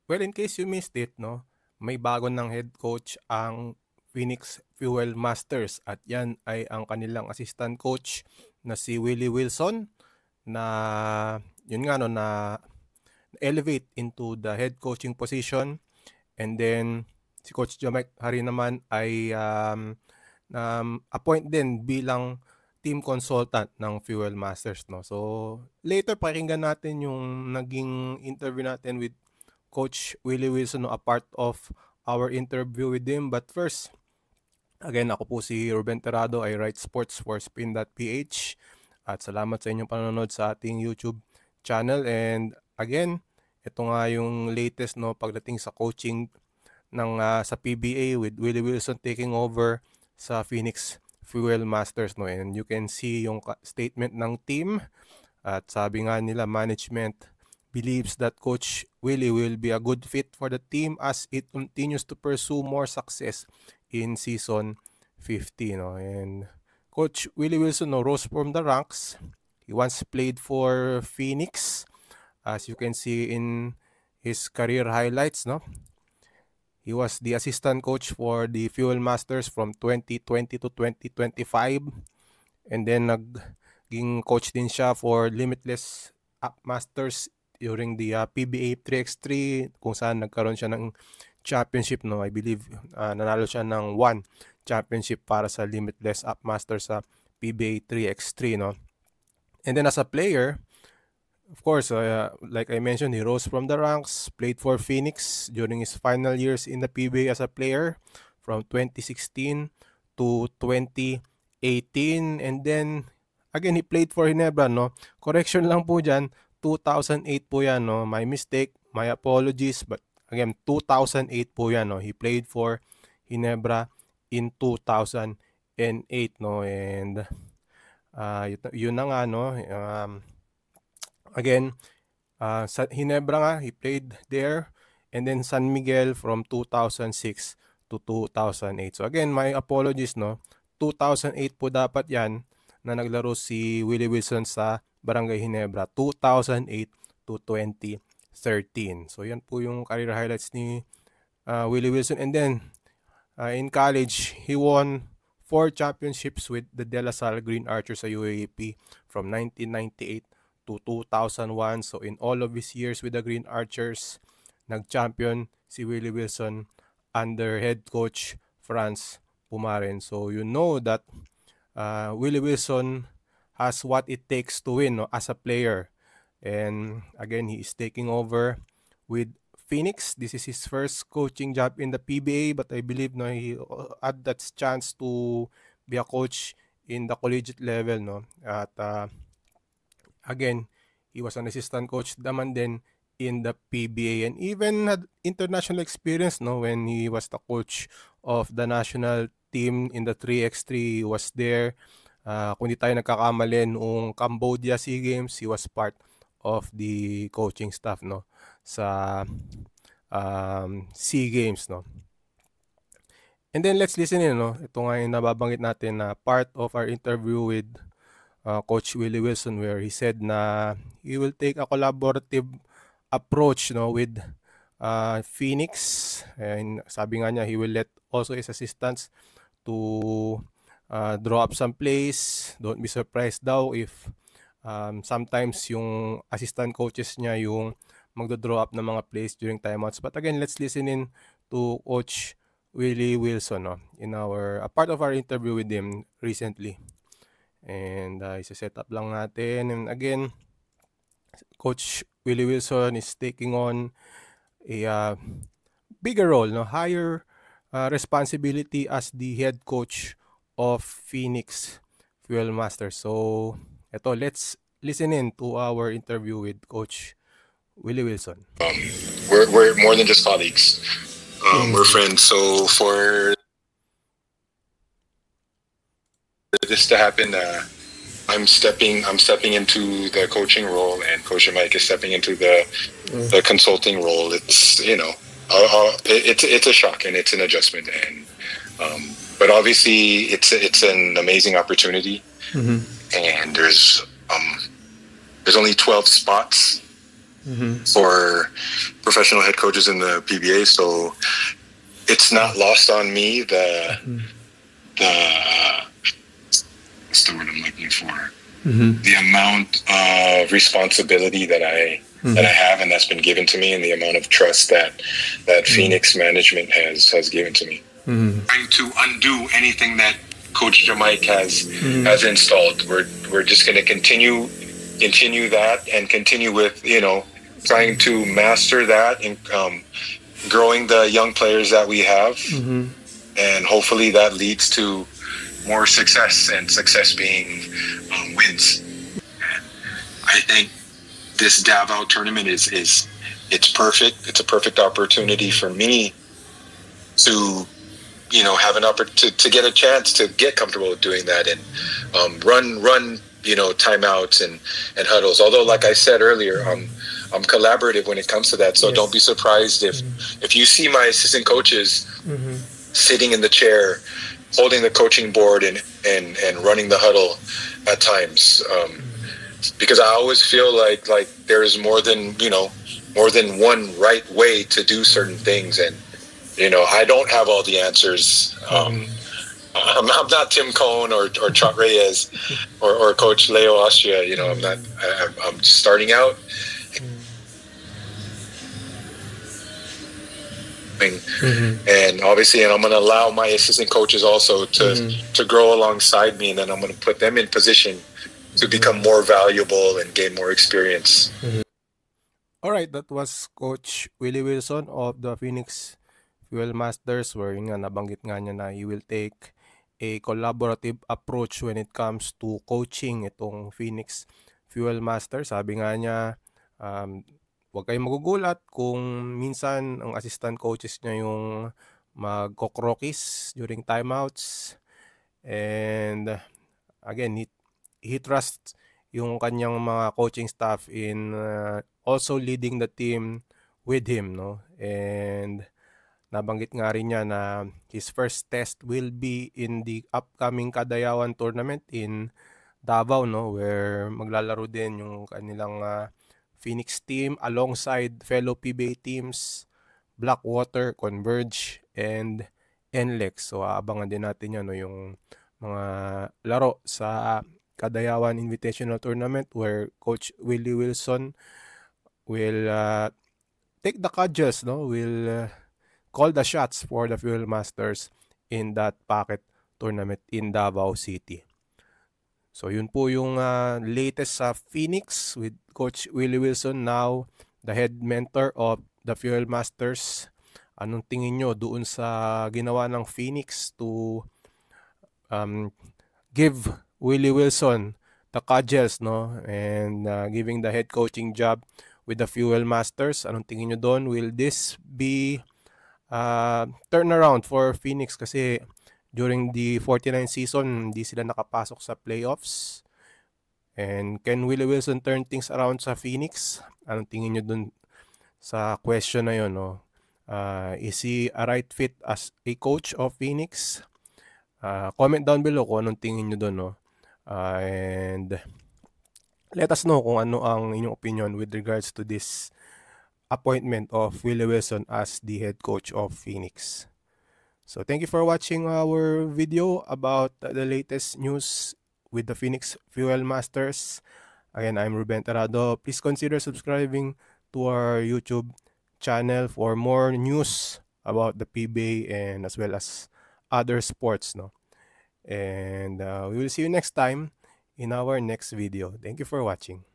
Well, in case you missed it, no, may bago ng head coach ang Phoenix Fuel Masters at yan ay ang kanilang assistant coach na si Willie Wilson na yun nga no na elevate into the head coaching position, and then si Coach Jamek Hari naman ay appoint din bilang team consultant ng Fuel Masters, no. So later pakinggan natin yung naging interview natin with Coach Willie Wilson, no, a part of our interview with him. But first, again, ako po si Ruben Terrado. I write sports for Spin.ph. At salamat sa inyong panonood sa ating YouTube channel. And again, ito nga yung latest, no, pagdating sa coaching ng sa PBA with Willie Wilson taking over sa Phoenix Fuel Masters, no. And you can see yung statement ng team. At sabi nga nila, management believes that Coach Willie will be a good fit for the team as it continues to pursue more success in season 50, no. And Coach Willie Wilson, no, rose from the ranks. He once played for Phoenix, as you can see in his career highlights, no. He was the assistant coach for the Fuel Masters from 2020 to 2025. And then naging coach din siya for Limitless Up Masters during the PBA 3x3 kung saan nagkaroon siya ng championship, no. I believe nanalo siya ng 1 championship para sa Limitless Up Masters sa PBA 3x3, no. And then as a player, of course, like I mentioned, he rose from the ranks, played for Phoenix during his final years in the PBA as a player from 2016 to 2018. And then again, he played for Ginebra, no. Correction lang po dyan, 2008 po yan, no. My mistake, my apologies, but again, 2008 po yan, no. He played for Ginebra in 2008, no. And yun na nga, no. Again, sa Ginebra nga, he played there, and then San Miguel from 2006 to 2008. So again, my apologies, no. 2008 po dapat yan na naglaro si Willie Wilson sa Barangay Ginebra, 2008 to 2013. So yan po yung career highlights ni Willie Wilson. And then in college, he won 4 championships with the De La Salle Green Archers sa UAAP from 1998 to 2001. So in all of his years with the Green Archers, nag-champion si Willie Wilson under head coach Franz Pumaren. So you know that Willie Wilson has what it takes to win, no, as a player. And again, he is taking over with Phoenix. This is his first coaching job in the PBA, but I believe, no, he had that chance to be a coach in the collegiate level, no. At again, he was an assistant coach naman din in the PBA, and even had international experience, no, when he was the coach of the national team in the 3x3. He was there. Kung di tayo nagkakamali, noong Cambodia SEA Games, he was part of the coaching staff, no, sa SEA Games, no. And then let's listen in, no. Ito nga yung nababanggit natin na part of our interview with Coach Willie Wilson, where he said na he will take a collaborative approach, no, with Phoenix. And sabi nga niya, he will let also his assistants to draw up some plays. Don't be surprised daw if sometimes yung assistant coaches niya yung magdo-draw up ng mga plays during timeouts. But again, let's listen in to Coach Willie Wilson, no, in a part of our interview with him recently. And isa-set up lang natin. And again, Coach Willie Wilson is taking on a bigger role, no, higher responsibility as the head coach of Phoenix Fuel Masters. So, eto, let's listen in to our interview with Coach Willie Wilson. We're more than just colleagues. We're friends. So for this to happen, I'm stepping into the coaching role, and Coach Mike is stepping into the consulting role. It's, you know, it's a shock and it's an adjustment, and but obviously it's an amazing opportunity. And there's only 12 spots for professional head coaches in the PBA. So it's not lost on me the what's the word I'm looking for? The amount of responsibility that I have, and that's been given to me, and the amount of trust that Phoenix management has given to me. Trying to undo anything that Coach Jamike has installed. We're just going to continue that and continue with trying to master that and growing the young players that we have, and hopefully that leads to more success, and success being wins. And I think this Davao tournament it's perfect. It's a perfect opportunity for me to have an opportunity to get a chance to get comfortable with doing that and run timeouts and huddles. Although, like I said earlier, I'm collaborative when it comes to that. So don't be surprised if you see my assistant coaches sitting in the chair, holding the coaching board and running the huddle at times, because I always feel like there is more than one right way to do certain things, and I don't have all the answers. I'm not Tim Cohn or Trot Reyes or Coach Leo Austria. I'm starting out. And obviously, I'm going to allow my assistant coaches also to grow alongside me, and then I'm going to put them in position to become more valuable and gain more experience. All right, that was Coach Willie Wilson of the Phoenix Fuel Masters, where nabanggit nga niya na he will take a collaborative approach when it comes to coaching itong Phoenix Fuel Masters. Sabi nga niya, huwag kayong magugulat kung minsan ang assistant coaches niya yung magkokrokis during timeouts. And again, he trusts yung kanyang mga coaching staff in also leading the team with him, no? And nabanggit nga rin niya na his first test will be in the upcoming Cadayawan tournament in Davao, no? Where maglalaro din yung kanilang Phoenix team alongside fellow PBA teams Blackwater, Converge, and NLEX. So abangan din natin yan, no? Yung mga laro sa Cadayawan Invitational Tournament, where Coach Willie Wilson will take the cudgels, no? Will call the shots for the Fuel Masters in that packet tournament in Davao City. So yun po yung latest sa Phoenix with Coach Willie Wilson, now the head mentor of the Fuel Masters. Anong tingin nyo doon sa ginawa ng Phoenix to give Willie Wilson the cudgels, no? And giving the head coaching job with the Fuel Masters? Anong tingin nyo doon? Will this be turnaround for Phoenix? Kasi during the 49 season, hindi sila nakapasok sa playoffs. And can Willie Wilson turn things around sa Phoenix? Anong tingin nyo dun sa question na yun, no? Is he a right fit as a coach of Phoenix? Comment down below kung anong tingin nyo dun, no? And let us know kung ano ang inyong opinion with regards to this appointment of Willie Wilson as the head coach of Phoenix. So thank you for watching our video about the latest news with the Phoenix Fuel Masters. Again, I'm Ruben Terrado. Please consider subscribing to our YouTube channel for more news about the PBA and as well as other sports, no? And we will see you next time in our next video. Thank you for watching.